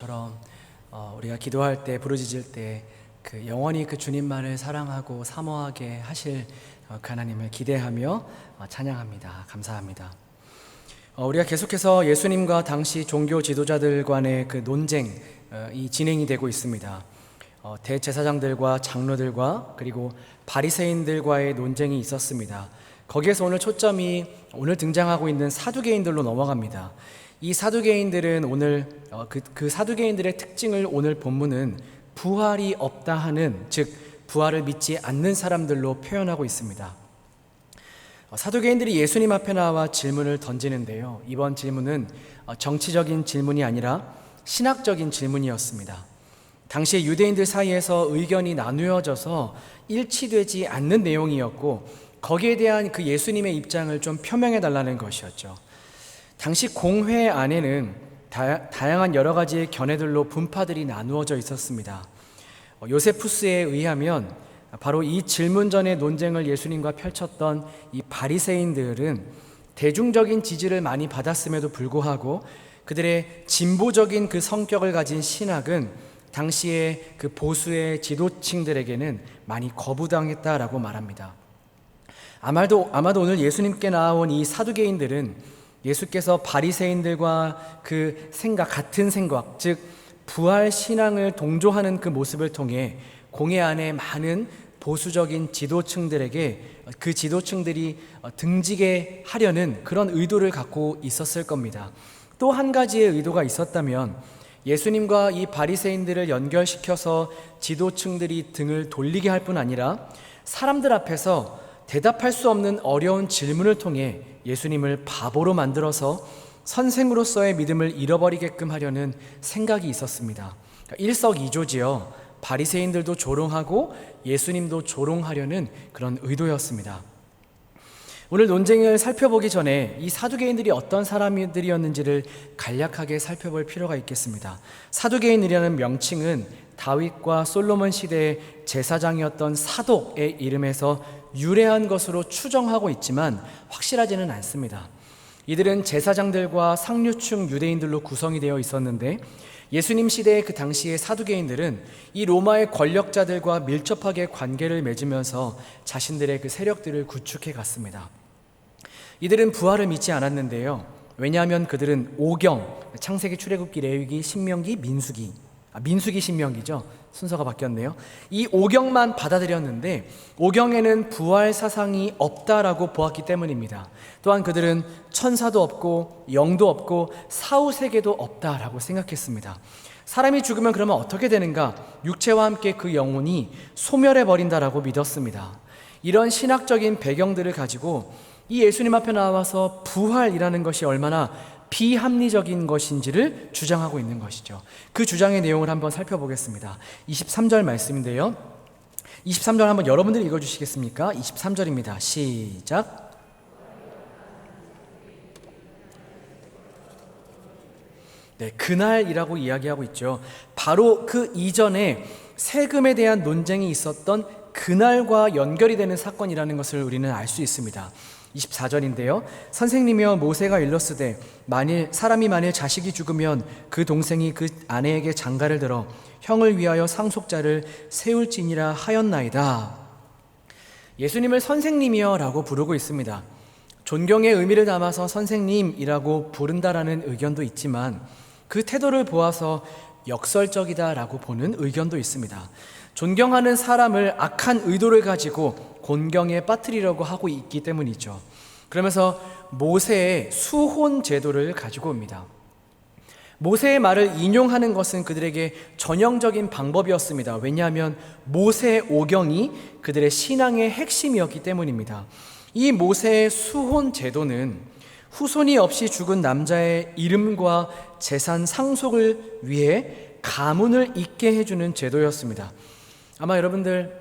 처럼 우리가 기도할 때 부르짖을 때 그 영원히 그 주님만을 사랑하고 사모하게 하실 그 하나님을 기대하며 찬양합니다. 감사합니다. 우리가 계속해서 예수님과 당시 종교 지도자들 간의 그 논쟁이 진행이 되고 있습니다. 대제사장들과 장로들과 그리고 바리새인들과의 논쟁이 있었습니다. 거기에서 오늘 초점이 오늘 등장하고 있는 사두개인들로 넘어갑니다. 이 사두개인들은 오늘 그 사두개인들의 특징을 오늘 본문은 부활이 없다 하는, 즉 부활을 믿지 않는 사람들로 표현하고 있습니다. 사두개인들이 예수님 앞에 나와 질문을 던지는데요, 이번 질문은 정치적인 질문이 아니라 신학적인 질문이었습니다. 당시 유대인들 사이에서 의견이 나누어져서 일치되지 않는 내용이었고, 거기에 대한 그 예수님의 입장을 좀 표명해 달라는 것이었죠. 당시 공회 안에는 다양한 여러 가지의 견해들로 분파들이 나누어져 있었습니다. 요세푸스에 의하면 바로 이 질문전의 논쟁을 예수님과 펼쳤던 이 바리새인들은 대중적인 지지를 많이 받았음에도 불구하고 그들의 진보적인 그 성격을 가진 신학은 당시의 그 보수의 지도층들에게는 많이 거부당했다라고 말합니다. 아마도 오늘 예수님께 나온 이 사두개인들은 예수께서 바리새인들과 그 같은 생각, 즉 부활 신앙을 동조하는 그 모습을 통해 공회 안에 많은 보수적인 지도층들에게 그 지도층들이 등지게 하려는 그런 의도를 갖고 있었을 겁니다. 또 한 가지의 의도가 있었다면 예수님과 이 바리새인들을 연결시켜서 지도층들이 등을 돌리게 할 뿐 아니라 사람들 앞에서 대답할 수 없는 어려운 질문을 통해 예수님을 바보로 만들어서 선생으로서의 믿음을 잃어버리게끔 하려는 생각이 있었습니다. 일석이조지요. 바리새인들도 조롱하고 예수님도 조롱하려는 그런 의도였습니다. 오늘 논쟁을 살펴보기 전에 이 사두개인들이 어떤 사람들이었는지를 간략하게 살펴볼 필요가 있겠습니다. 사두개인이라는 명칭은 다윗과 솔로몬 시대의 제사장이었던 사독의 이름에서 유래한 것으로 추정하고 있지만 확실하지는 않습니다. 이들은 제사장들과 상류층 유대인들로 구성이 되어 있었는데 예수님 시대의 그 당시의 사두개인들은 이 로마의 권력자들과 밀접하게 관계를 맺으면서 자신들의 그 세력들을 구축해 갔습니다. 이들은 부활을 믿지 않았는데요, 왜냐하면 그들은 오경, 창세기, 출애굽기, 레위기, 신명기, 민수기 신명기죠. 순서가 바뀌었네요. 이 오경만 받아들였는데 오경에는 부활 사상이 없다라고 보았기 때문입니다. 또한 그들은 천사도 없고 영도 없고 사후세계도 없다라고 생각했습니다. 사람이 죽으면 그러면 어떻게 되는가? 육체와 함께 그 영혼이 소멸해 버린다라고 믿었습니다. 이런 신학적인 배경들을 가지고 이 예수님 앞에 나와서 부활이라는 것이 얼마나 비합리적인 것인지를 주장하고 있는 것이죠. 그 주장의 내용을 한번 살펴보겠습니다. 23절 말씀인데요, 23절 한번 여러분들이 읽어주시겠습니까? 23절입니다. 시작. 네, 그날이라고 이야기하고 있죠. 바로 그 이전에 세금에 대한 논쟁이 있었던 그날과 연결이 되는 사건이라는 것을 우리는 알 수 있습니다. 24절인데요. 선생님이여 모세가 일렀으되 사람이 만일 자식이 죽으면 그 동생이 그 아내에게 장가를 들어 형을 위하여 상속자를 세울지니라 하였나이다. 예수님을 선생님이여 라고 부르고 있습니다. 존경의 의미를 담아서 선생님이라고 부른다라는 의견도 있지만 그 태도를 보아서 역설적이다라고 보는 의견도 있습니다. 존경하는 사람을 악한 의도를 가지고 곤경에 빠뜨리려고 하고 있기 때문이죠. 그러면서 모세의 수혼 제도를 가지고 옵니다. 모세의 말을 인용하는 것은 그들에게 전형적인 방법이었습니다. 왜냐하면 모세의 오경이 그들의 신앙의 핵심이었기 때문입니다. 이 모세의 수혼 제도는 후손이 없이 죽은 남자의 이름과 재산 상속을 위해 가문을 잇게 해주는 제도였습니다. 아마 여러분들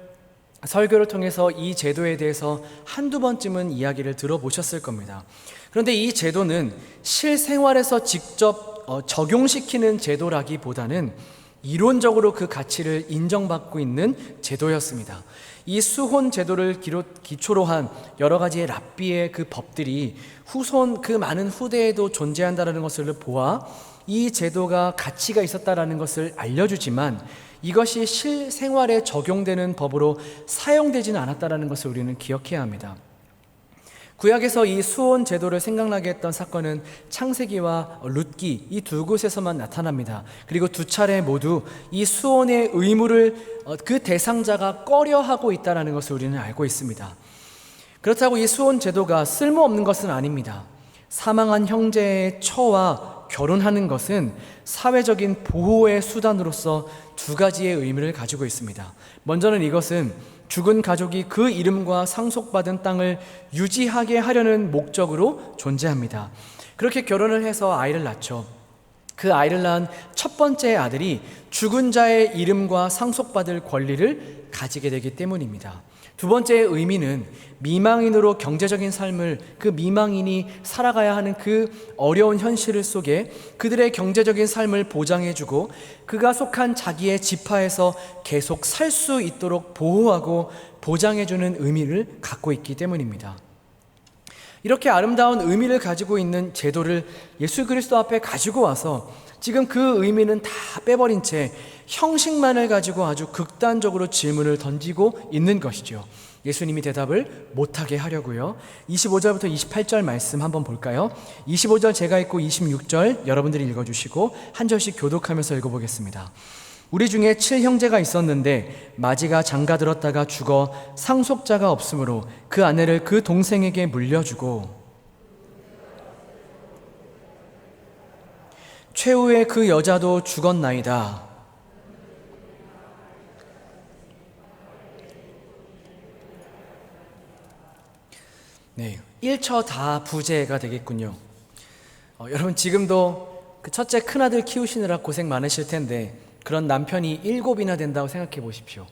설교를 통해서 이 제도에 대해서 한두 번쯤은 이야기를 들어보셨을 겁니다. 그런데 이 제도는 실생활에서 직접 적용시키는 제도라기보다는 이론적으로 그 가치를 인정받고 있는 제도였습니다. 이 수혼 제도를 기초로 한 여러 가지의 랍비의 그 법들이 그 많은 후대에도 존재한다는 것을 보아 이 제도가 가치가 있었다라는 것을 알려주지만 이것이 실생활에 적용되는 법으로 사용되지는 않았다라는 것을 우리는 기억해야 합니다. 구약에서 이 수혼 제도를 생각나게 했던 사건은 창세기와 룻기 이 두 곳에서만 나타납니다. 그리고 두 차례 모두 이 수혼의 의무를 그 대상자가 꺼려하고 있다는 것을 우리는 알고 있습니다. 그렇다고 이 수혼 제도가 쓸모없는 것은 아닙니다. 사망한 형제의 처와 결혼하는 것은 사회적인 보호의 수단으로서 두 가지의 의미를 가지고 있습니다. 먼저는 이것은 죽은 가족이 그 이름과 상속받은 땅을 유지하게 하려는 목적으로 존재합니다. 그렇게 결혼을 해서 아이를 낳죠. 그 아이를 낳은 첫 번째 아들이 죽은 자의 이름과 상속받을 권리를 가지게 되기 때문입니다. 두 번째의 의미는 미망인으로 경제적인 삶을 그 미망인이 살아가야 하는 그 어려운 현실 속에 그들의 경제적인 삶을 보장해주고 그가 속한 자기의 지파에서 계속 살 수 있도록 보호하고 보장해주는 의미를 갖고 있기 때문입니다. 이렇게 아름다운 의미를 가지고 있는 제도를 예수 그리스도 앞에 가지고 와서 지금 그 의미는 다 빼버린 채 형식만을 가지고 아주 극단적으로 질문을 던지고 있는 것이죠. 예수님이 대답을 못하게 하려고요. 25절부터 28절 말씀 한번 볼까요? 25절 제가 읽고 26절 여러분들이 읽어주시고 한 절씩 교독하면서 읽어보겠습니다. 우리 중에 7형제가 있었는데 마지가 장가들었다가 죽어 상속자가 없으므로 그 아내를 그 동생에게 물려주고 최후에 그 여자도 죽었나이다. 네, 1처 다 부재가 되겠군요. 여러분 지금도 그 첫째 큰아들 키우시느라 고생 많으실 텐데 그런 남편이 7이나 된다고 생각해 보십시오.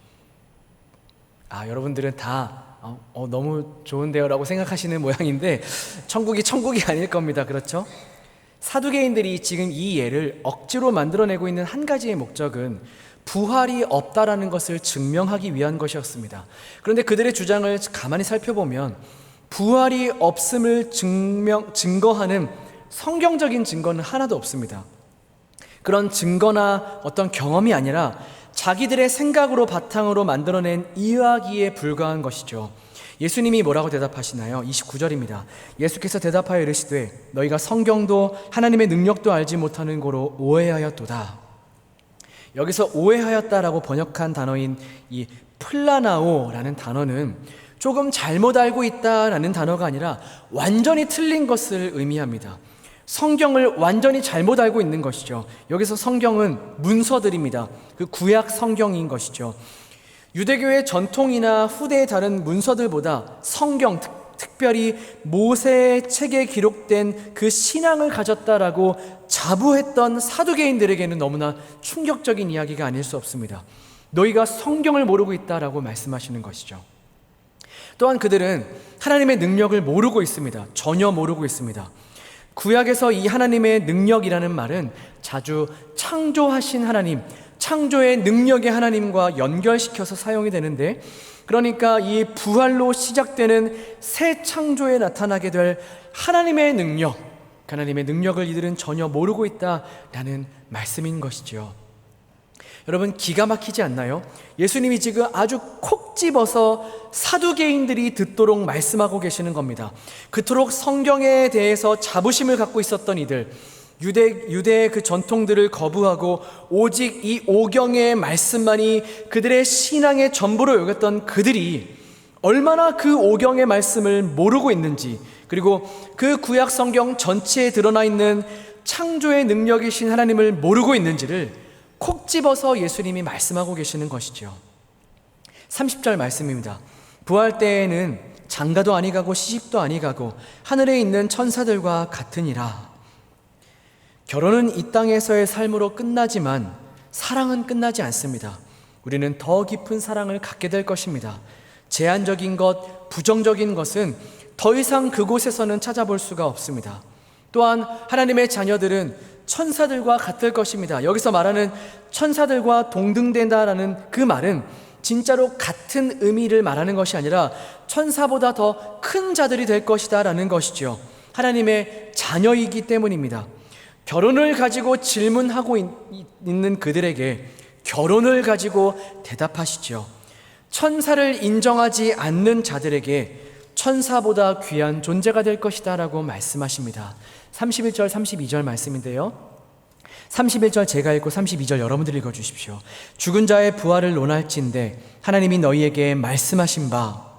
여러분들은 다 너무 좋은데요 라고 생각하시는 모양인데 천국이 아닐 겁니다. 그렇죠? 사두개인들이 지금 이 예를 억지로 만들어내고 있는 한 가지의 목적은 부활이 없다라는 것을 증명하기 위한 것이었습니다. 그런데 그들의 주장을 가만히 살펴보면 부활이 없음을 증거하는 성경적인 증거는 하나도 없습니다. 그런 증거나 어떤 경험이 아니라 자기들의 생각으로 바탕으로 만들어낸 이야기에 불과한 것이죠. 예수님이 뭐라고 대답하시나요? 29절입니다. 예수께서 대답하여 이르시되 너희가 성경도 하나님의 능력도 알지 못하는 고로 오해하였도다. 여기서 오해하였다라고 번역한 단어인 이 플라나오라는 단어는 조금 잘못 알고 있다라는 단어가 아니라 완전히 틀린 것을 의미합니다. 성경을 완전히 잘못 알고 있는 것이죠. 여기서 성경은 문서들입니다. 그 구약 성경인 것이죠. 유대교의 전통이나 후대의 다른 문서들보다 성경, 특별히 모세의 책에 기록된 그 신앙을 가졌다라고 자부했던 사두개인들에게는 너무나 충격적인 이야기가 아닐 수 없습니다. 너희가 성경을 모르고 있다라고 말씀하시는 것이죠. 또한 그들은 하나님의 능력을 모르고 있습니다. 전혀 모르고 있습니다. 구약에서 이 하나님의 능력이라는 말은 자주 창조하신 하나님, 창조의 능력의 하나님과 연결시켜서 사용이 되는데, 그러니까 이 부활로 시작되는 새 창조에 나타나게 될 하나님의 능력, 하나님의 능력을 이들은 전혀 모르고 있다라는 말씀인 것이죠. 여러분 기가 막히지 않나요? 예수님이 지금 아주 콕 집어서 사두개인들이 듣도록 말씀하고 계시는 겁니다. 그토록 성경에 대해서 자부심을 갖고 있었던 이들, 유대의 그 전통들을 거부하고 오직 이 오경의 말씀만이 그들의 신앙의 전부로 여겼던 그들이 얼마나 그 오경의 말씀을 모르고 있는지, 그리고 그 구약 성경 전체에 드러나 있는 창조의 능력이신 하나님을 모르고 있는지를 콕 집어서 예수님이 말씀하고 계시는 것이죠. 30절 말씀입니다. 부활 때에는 장가도 아니가고 시집도 아니가고 하늘에 있는 천사들과 같으니라. 결혼은 이 땅에서의 삶으로 끝나지만 사랑은 끝나지 않습니다. 우리는 더 깊은 사랑을 갖게 될 것입니다. 제한적인 것, 부정적인 것은 더 이상 그곳에서는 찾아볼 수가 없습니다. 또한 하나님의 자녀들은 천사들과 같을 것입니다. 여기서 말하는 천사들과 동등된다라는 그 말은 진짜로 같은 의미를 말하는 것이 아니라 천사보다 더 큰 자들이 될 것이다 라는 것이죠. 하나님의 자녀이기 때문입니다. 결혼을 가지고 질문하고 있는 그들에게 결혼을 가지고 대답하시죠. 천사를 인정하지 않는 자들에게 천사보다 귀한 존재가 될 것이다 라고 말씀하십니다. 31절 32절 말씀인데요, 31절 제가 읽고 32절 여러분들 읽어주십시오. 죽은 자의 부활을 논할진대 하나님이 너희에게 말씀하신 바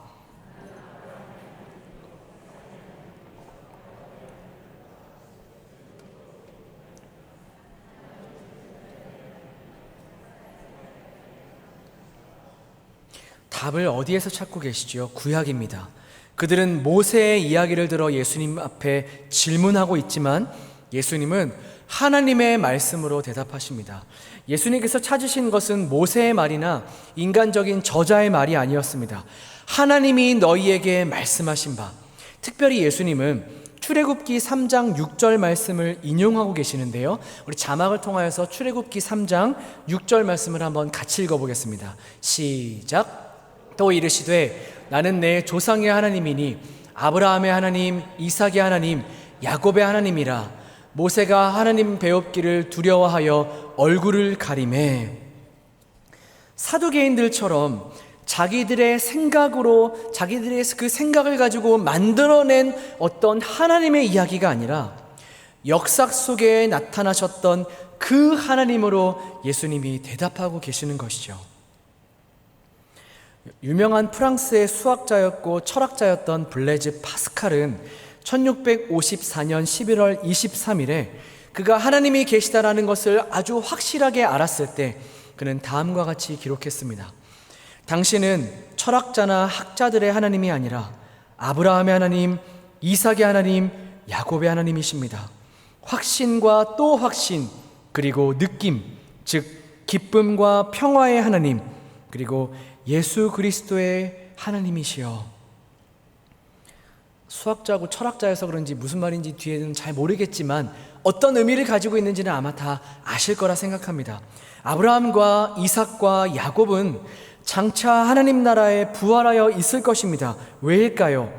답을 어디에서 찾고 계시죠? 구약입니다. 그들은 모세의 이야기를 들어 예수님 앞에 질문하고 있지만 예수님은 하나님의 말씀으로 대답하십니다. 예수님께서 찾으신 것은 모세의 말이나 인간적인 저자의 말이 아니었습니다. 하나님이 너희에게 말씀하신 바. 특별히 예수님은 출애굽기 3장 6절 말씀을 인용하고 계시는데요, 우리 자막을 통하여서 출애굽기 3장 6절 말씀을 한번 같이 읽어보겠습니다. 시작. 또 이르시되 나는 내 조상의 하나님이니 아브라함의 하나님, 이삭의 하나님, 야곱의 하나님이라. 모세가 하나님 배웁기를 두려워하여 얼굴을 가리매. 사두개인들처럼 자기들의 생각으로, 자기들의 그 생각을 가지고 만들어낸 어떤 하나님의 이야기가 아니라 역사 속에 나타나셨던 그 하나님으로 예수님이 대답하고 계시는 것이죠. 유명한 프랑스의 수학자였고 철학자였던 블레즈 파스칼은 1654년 11월 23일에 그가 하나님이 계시다라는 것을 아주 확실하게 알았을 때 그는 다음과 같이 기록했습니다. 당신은 철학자나 학자들의 하나님이 아니라 아브라함의 하나님, 이삭의 하나님, 야곱의 하나님이십니다. 확신과 또 확신, 그리고 느낌, 즉 기쁨과 평화의 하나님, 그리고 예수 그리스도의 하나님이시여. 수학자고 철학자여서 그런지 무슨 말인지 뒤에는 잘 모르겠지만 어떤 의미를 가지고 있는지는 아마 다 아실 거라 생각합니다. 아브라함과 이삭과 야곱은 장차 하나님 나라에 부활하여 있을 것입니다. 왜일까요?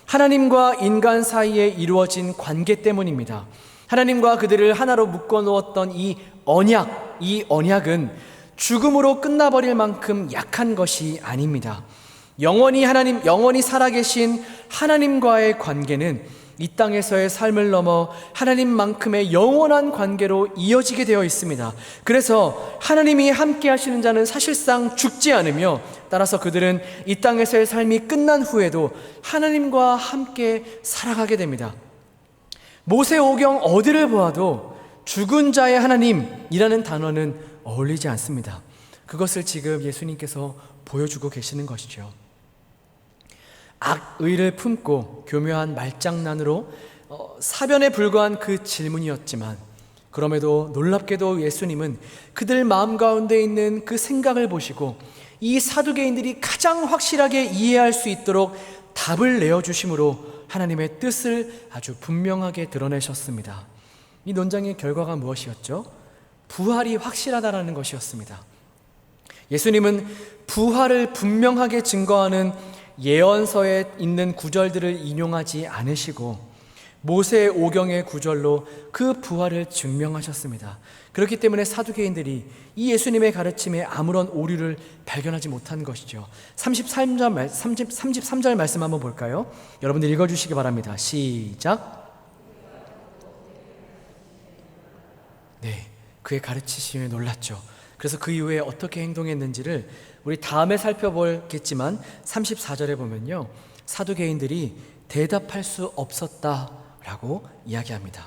하나님과 인간 사이에 이루어진 관계 때문입니다. 하나님과 그들을 하나로 묶어 놓았던 이 언약은 죽음으로 끝나버릴 만큼 약한 것이 아닙니다. 영원히 살아계신 하나님과의 관계는 이 땅에서의 삶을 넘어 하나님만큼의 영원한 관계로 이어지게 되어 있습니다. 그래서 하나님이 함께 하시는 자는 사실상 죽지 않으며, 따라서 그들은 이 땅에서의 삶이 끝난 후에도 하나님과 함께 살아가게 됩니다. 모세오경 어디를 보아도 죽은 자의 하나님이라는 단어는 어울리지 않습니다. 그것을 지금 예수님께서 보여주고 계시는 것이죠. 악의를 품고 교묘한 말장난으로 사변에 불과한 그 질문이었지만, 그럼에도 놀랍게도 예수님은 그들 마음 가운데 있는 그 생각을 보시고 이 사두개인들이 가장 확실하게 이해할 수 있도록 답을 내어주심으로 하나님의 뜻을 아주 분명하게 드러내셨습니다. 이 논쟁의 결과가 무엇이었죠? 부활이 확실하다라는 것이었습니다. 예수님은 부활을 분명하게 증거하는 예언서에 있는 구절들을 인용하지 않으시고 모세의 오경의 구절로 그 부활을 증명하셨습니다. 그렇기 때문에 사두개인들이 이 예수님의 가르침에 아무런 오류를 발견하지 못한 것이죠. 33절 말씀 한번 볼까요? 여러분들 읽어주시기 바랍니다. 시작. 네, 그의 가르치심에 놀랐죠. 그래서 그 이후에 어떻게 행동했는지를 우리 다음에 살펴보겠지만 34절에 보면요, 사두개인들이 대답할 수 없었다라고 이야기합니다.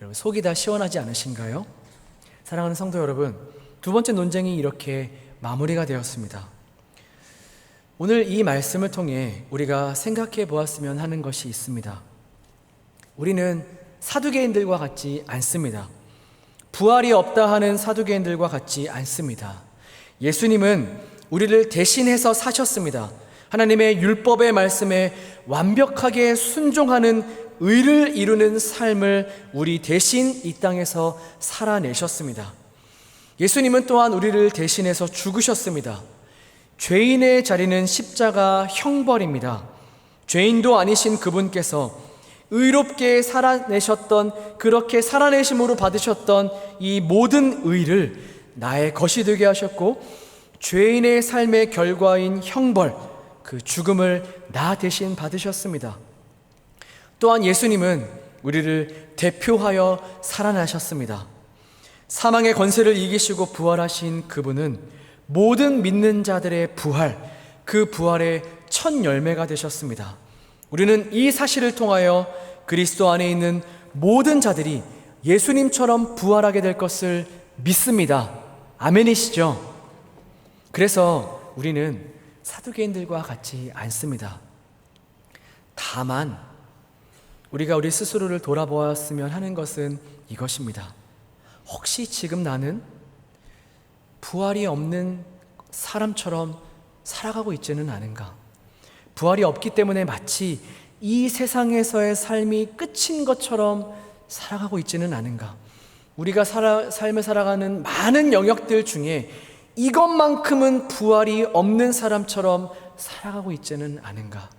여러분, 속이 다 시원하지 않으신가요? 사랑하는 성도 여러분, 두 번째 논쟁이 이렇게 마무리가 되었습니다. 오늘 이 말씀을 통해 우리가 생각해 보았으면 하는 것이 있습니다. 우리는 사두개인들과 같지 않습니다. 부활이 없다 하는 사두개인들과 같지 않습니다. 예수님은 우리를 대신해서 사셨습니다. 하나님의 율법의 말씀에 완벽하게 순종하는 의를 이루는 삶을 우리 대신 이 땅에서 살아내셨습니다. 예수님은 또한 우리를 대신해서 죽으셨습니다. 죄인의 자리는 십자가 형벌입니다. 죄인도 아니신 그분께서 의롭게 살아내셨던, 그렇게 살아내심으로 받으셨던 이 모든 의를 나의 것이 되게 하셨고, 죄인의 삶의 결과인 형벌, 그 죽음을 나 대신 받으셨습니다. 또한 예수님은 우리를 대표하여 살아나셨습니다. 사망의 권세를 이기시고 부활하신 그분은 모든 믿는 자들의 부활, 그 부활의 첫 열매가 되셨습니다. 우리는 이 사실을 통하여 그리스도 안에 있는 모든 자들이 예수님처럼 부활하게 될 것을 믿습니다. 아멘이시죠? 그래서 우리는 사두개인들과 같지 않습니다. 다만 우리가 우리 스스로를 돌아보았으면 하는 것은 이것입니다. 혹시 지금 나는 부활이 없는 사람처럼 살아가고 있지는 않은가? 부활이 없기 때문에 마치 이 세상에서의 삶이 끝인 것처럼 살아가고 있지는 않은가? 우리가 삶을 살아가는 많은 영역들 중에 이것만큼은 부활이 없는 사람처럼 살아가고 있지는 않은가?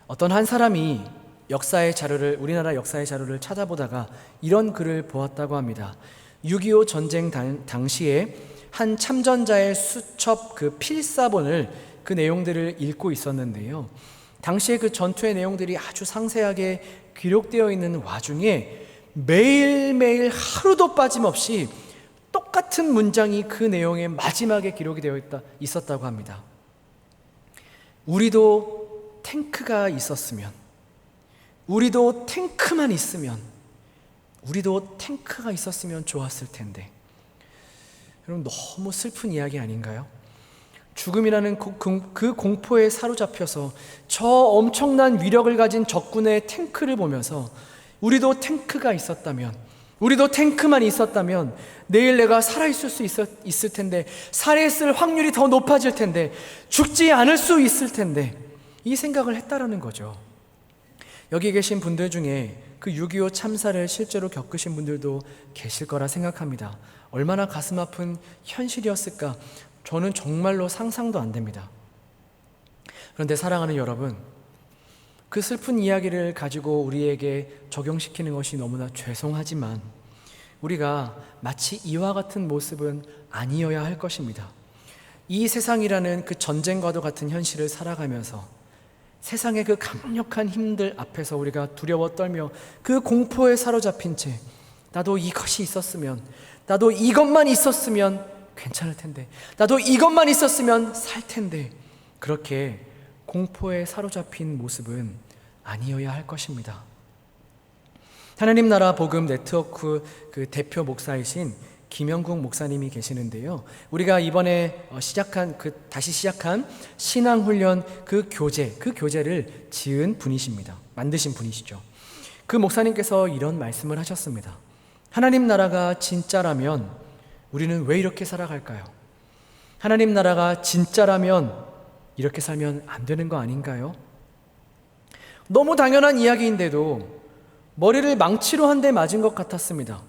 어떤 한 사람이 우리나라 역사의 자료를 찾아보다가 이런 글을 보았다고 합니다. 6.25 전쟁 당시에 한 참전자의 수첩 그 필사본을, 그 내용들을 읽고 있었는데요. 당시에 그 전투의 내용들이 아주 상세하게 기록되어 있는 와중에 매일매일 하루도 빠짐없이 똑같은 문장이 그 내용의 마지막에 기록이 되어 있었다고 합니다. 우리도 탱크가 있었으면, 우리도 탱크만 있으면, 우리도 탱크가 있었으면 좋았을 텐데. 여러분, 너무 슬픈 이야기 아닌가요? 죽음이라는 그 공포에 사로잡혀서 저 엄청난 위력을 가진 적군의 탱크를 보면서 우리도 탱크가 있었다면, 우리도 탱크만 있었다면 내일 내가 살아있을 수 있을 텐데, 살아있을 확률이 더 높아질 텐데, 죽지 않을 수 있을 텐데, 이 생각을 했다라는 거죠. 여기 계신 분들 중에 그 6.25 참사를 실제로 겪으신 분들도 계실 거라 생각합니다. 얼마나 가슴 아픈 현실이었을까? 저는 정말로 상상도 안 됩니다. 그런데 사랑하는 여러분, 그 슬픈 이야기를 가지고 우리에게 적용시키는 것이 너무나 죄송하지만 우리가 마치 이와 같은 모습은 아니어야 할 것입니다. 이 세상이라는 그 전쟁과도 같은 현실을 살아가면서 세상의 그 강력한 힘들 앞에서 우리가 두려워 떨며 그 공포에 사로잡힌 채 나도 이것이 있었으면, 나도 이것만 있었으면 괜찮을 텐데, 나도 이것만 있었으면 살 텐데, 그렇게 공포에 사로잡힌 모습은 아니어야 할 것입니다. 하나님 나라 복음 네트워크 그 대표 목사이신 김영국 목사님이 계시는데요. 우리가 이번에 다시 시작한 신앙훈련 그 교재를 지은 분이십니다. 만드신 분이시죠. 그 목사님께서 이런 말씀을 하셨습니다. 하나님 나라가 진짜라면 우리는 왜 이렇게 살아갈까요? 하나님 나라가 진짜라면 이렇게 살면 안 되는 거 아닌가요? 너무 당연한 이야기인데도 머리를 망치로 한 대 맞은 것 같았습니다.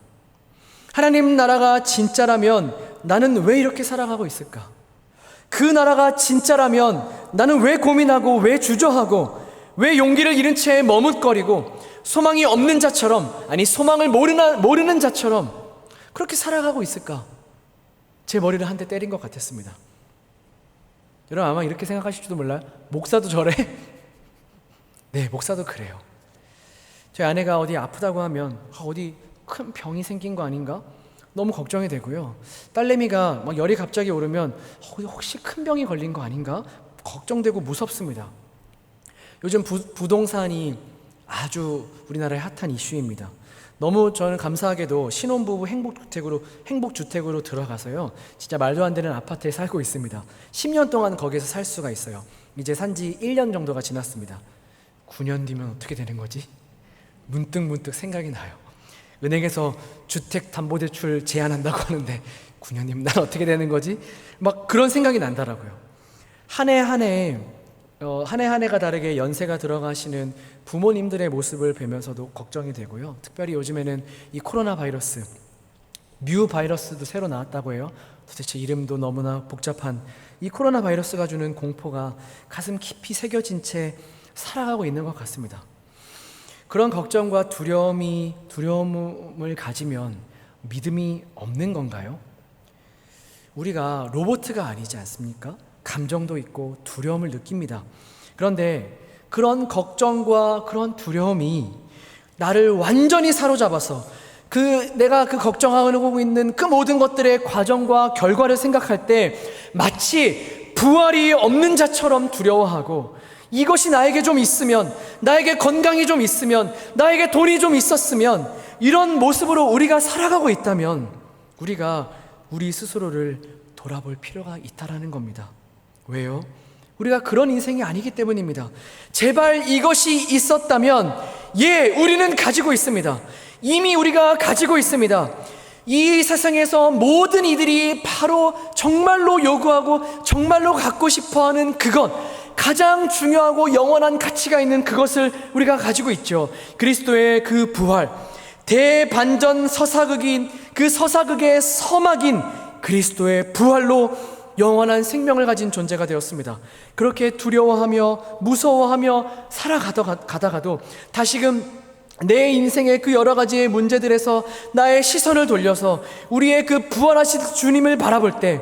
하나님 나라가 진짜라면 나는 왜 이렇게 살아가고 있을까? 그 나라가 진짜라면 나는 왜 고민하고, 왜 주저하고, 왜 용기를 잃은 채 머뭇거리고 소망이 없는 자처럼, 아니 소망을 모르는 자처럼 그렇게 살아가고 있을까? 제 머리를 한 대 때린 것 같았습니다. 여러분 아마 이렇게 생각하실지도 몰라요. 목사도 저래? 네, 목사도 그래요. 저희 아내가 어디 아프다고 하면 어디 큰 병이 생긴 거 아닌가? 너무 걱정이 되고요. 딸내미가 막 열이 갑자기 오르면 혹시 큰 병이 걸린 거 아닌가? 걱정되고 무섭습니다. 요즘 부동산이 아주 우리나라의 핫한 이슈입니다. 너무 저는 감사하게도 신혼부부 행복주택으로 들어가서요, 진짜 말도 안 되는 아파트에 살고 있습니다. 10년 동안 거기서 살 수가 있어요. 이제 산지 1년 정도가 지났습니다. 9년 뒤면 어떻게 되는 거지? 문득 생각이 나요. 은행에서 주택담보대출 제한한다고 하는데 9년 뒤면 난 어떻게 되는 거지? 막 그런 생각이 난다라고요. 한 해 한 해가 다르게 연세가 들어가시는 부모님들의 모습을 뵈면서도 걱정이 되고요. 특별히 요즘에는 이 코로나 바이러스, 뮤 바이러스도 새로 나왔다고 해요. 도대체 이름도 너무나 복잡한 이 코로나 바이러스가 주는 공포가 가슴 깊이 새겨진 채 살아가고 있는 것 같습니다. 그런 걱정과 두려움을 가지면 믿음이 없는 건가요? 우리가 로봇가 아니지 않습니까? 감정도 있고 두려움을 느낍니다. 그런데 그런 걱정과 그런 두려움이 나를 완전히 사로잡아서 내가 걱정하고 있는 그 모든 것들의 과정과 결과를 생각할 때 마치 부활이 없는 자처럼 두려워하고, 이것이 나에게 좀 있으면, 나에게 건강이 좀 있으면, 나에게 돈이 좀 있었으면, 이런 모습으로 우리가 살아가고 있다면 우리가 우리 스스로를 돌아볼 필요가 있다라는 겁니다. 왜요? 우리가 그런 인생이 아니기 때문입니다. 제발 이것이 있었다면, 우리는 가지고 있습니다. 이미 우리가 가지고 있습니다. 이 세상에서 모든 이들이 바로 정말로 요구하고 정말로 갖고 싶어하는 그것, 가장 중요하고 영원한 가치가 있는 그것을 우리가 가지고 있죠. 그리스도의 그 부활, 대반전 서사극인 그 서사극의 서막인 그리스도의 부활로 영원한 생명을 가진 존재가 되었습니다. 그렇게 두려워하며 무서워하며 살아가다가도 다시금 내 인생의 그 여러 가지의 문제들에서 나의 시선을 돌려서 우리의 그 부활하신 주님을 바라볼 때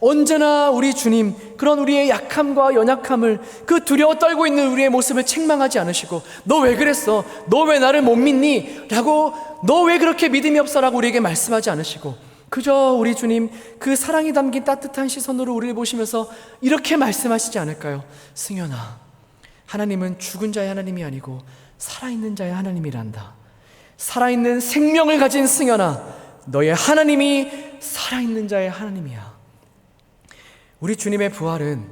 언제나 우리 주님, 그런 우리의 약함과 연약함을, 그 두려워 떨고 있는 우리의 모습을 책망하지 않으시고, 너 왜 그랬어? 너 왜 나를 못 믿니? 라고, 너 왜 그렇게 믿음이 없어? 라고 우리에게 말씀하지 않으시고, 그저 우리 주님 그 사랑이 담긴 따뜻한 시선으로 우리를 보시면서 이렇게 말씀하시지 않을까요? 승연아, 하나님은 죽은 자의 하나님이 아니고 살아있는 자의 하나님이란다. 살아있는 생명을 가진 승연아, 너의 하나님이 살아있는 자의 하나님이야. 우리 주님의 부활은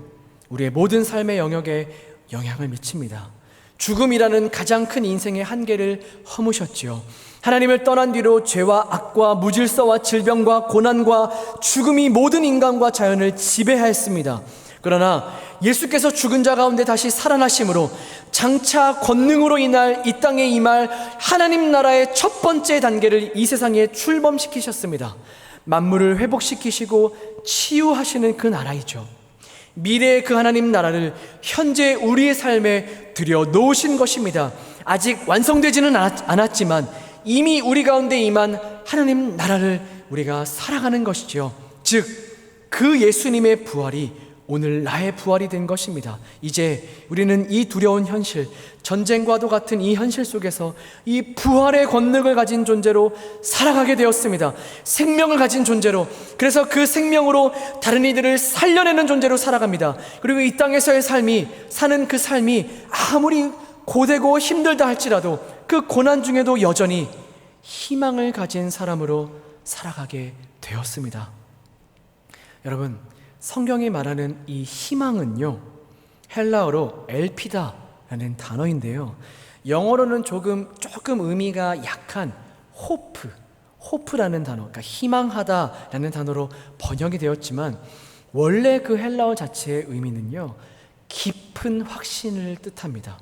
우리의 모든 삶의 영역에 영향을 미칩니다. 죽음이라는 가장 큰 인생의 한계를 허무셨지요. 하나님을 떠난 뒤로 죄와 악과 무질서와 질병과 고난과 죽음이 모든 인간과 자연을 지배하였습니다. 그러나 예수께서 죽은 자 가운데 다시 살아나심으로 장차 권능으로 인할 이 땅에 임할 하나님 나라의 첫 번째 단계를 이 세상에 출범시키셨습니다. 만물을 회복시키시고 치유하시는 그 나라이죠. 미래의 그 하나님 나라를 현재 우리의 삶에 들여놓으신 것입니다. 아직 완성되지는 않았지만 이미 우리 가운데 임한 하나님 나라를 우리가 살아가는 것이죠. 즉, 그 예수님의 부활이 오늘 나의 부활이 된 것입니다. 이제 우리는 이 두려운 현실, 전쟁과도 같은 이 현실 속에서 이 부활의 권능을 가진 존재로 살아가게 되었습니다. 생명을 가진 존재로, 그래서 그 생명으로 다른 이들을 살려내는 존재로 살아갑니다. 그리고 이 땅에서의 사는 그 삶이 아무리 고되고 힘들다 할지라도 그 고난 중에도 여전히 희망을 가진 사람으로 살아가게 되었습니다. 여러분, 성경이 말하는 이 희망은요, 헬라어로 엘피다라는 단어인데요, 영어로는 조금 의미가 약한 호프라는 단어, 그러니까 희망하다라는 단어로 번역이 되었지만 원래 그 헬라어 자체의 의미는요, 깊은 확신을 뜻합니다.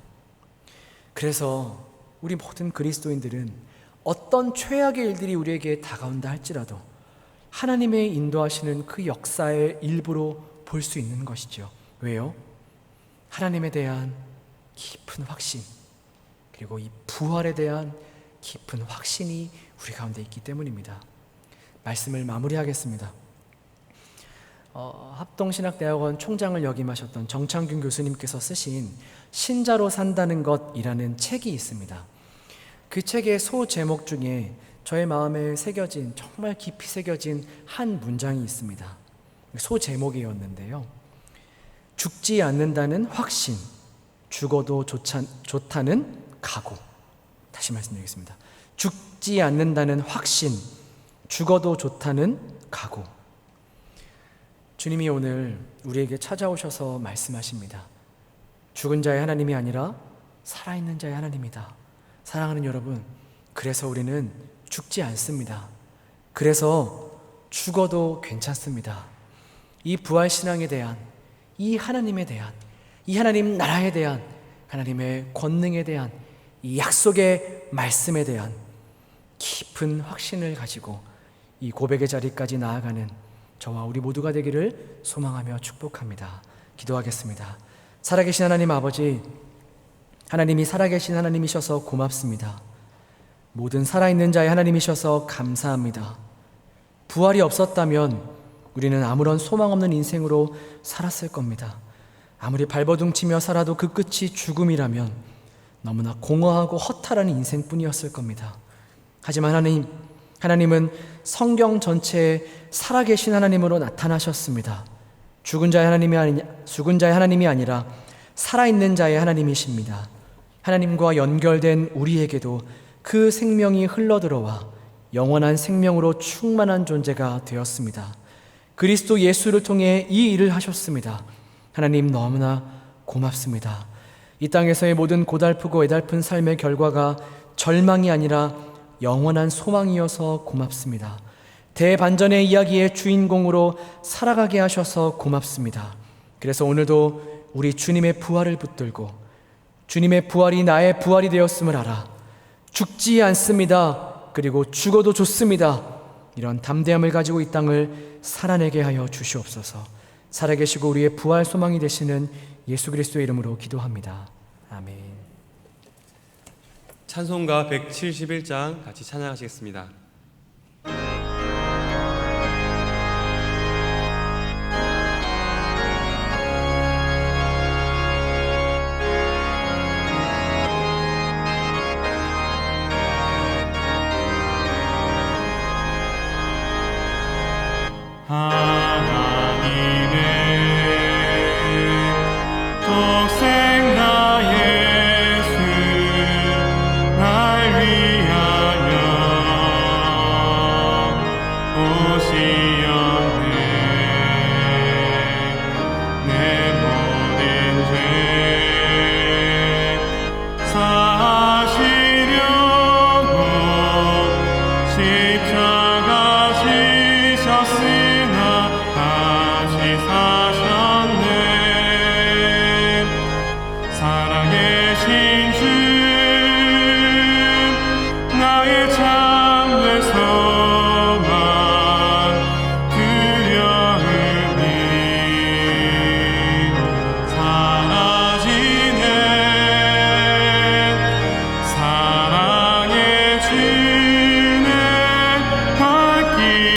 그래서 우리 모든 그리스도인들은 어떤 최악의 일들이 우리에게 다가온다 할지라도 하나님의 인도하시는 그 역사의 일부로 볼 수 있는 것이죠. 왜요? 하나님에 대한 깊은 확신, 그리고 이 부활에 대한 깊은 확신이 우리 가운데 있기 때문입니다. 말씀을 마무리하겠습니다. 합동신학대학원 총장을 역임하셨던 정창균 교수님께서 쓰신 신자로 산다는 것이라는 책이 있습니다. 그 책의 소제목 중에 저의 마음에 새겨진, 정말 깊이 새겨진 한 문장이 있습니다. 소제목이었는데요, 죽지 않는다는 확신, 죽어도 좋다는 각오. 다시 말씀드리겠습니다. 죽지 않는다는 확신, 죽어도 좋다는 각오. 주님이 오늘 우리에게 찾아오셔서 말씀하십니다. 죽은 자의 하나님이 아니라 살아있는 자의 하나님이다. 사랑하는 여러분, 그래서 우리는 죽지 않습니다. 그래서 죽어도 괜찮습니다. 이 부활신앙에 대한, 이 하나님에 대한, 이 하나님 나라에 대한, 하나님의 권능에 대한, 이 약속의 말씀에 대한 깊은 확신을 가지고 이 고백의 자리까지 나아가는 저와 우리 모두가 되기를 소망하며 축복합니다. 기도하겠습니다. 살아계신 하나님 아버지, 하나님이 살아계신 하나님이셔서 고맙습니다. 모든 살아있는 자의 하나님이셔서 감사합니다. 부활이 없었다면 우리는 아무런 소망 없는 인생으로 살았을 겁니다. 아무리 발버둥치며 살아도 그 끝이 죽음이라면 너무나 공허하고 허탈한 인생뿐이었을 겁니다. 하지만 하나님은 성경 전체에 살아계신 하나님으로 나타나셨습니다. 죽은 자의 하나님이 아니라 살아있는 자의 하나님이십니다. 하나님과 연결된 우리에게도 그 생명이 흘러들어와 영원한 생명으로 충만한 존재가 되었습니다. 그리스도 예수를 통해 이 일을 하셨습니다. 하나님 너무나 고맙습니다. 이 땅에서의 모든 고달프고 애달픈 삶의 결과가 절망이 아니라 영원한 소망이어서 고맙습니다. 대반전의 이야기의 주인공으로 살아가게 하셔서 고맙습니다. 그래서 오늘도 우리 주님의 부활을 붙들고 주님의 부활이 나의 부활이 되었음을 알아 죽지 않습니다. 그리고 죽어도 좋습니다. 이런 담대함을 가지고 이 땅을 살아내게 하여 주시옵소서. 살아계시고 우리의 부활 소망이 되시는 예수 그리스도의 이름으로 기도합니다. 아멘. 찬송가 171장 같이 찬양하시겠습니다. 사랑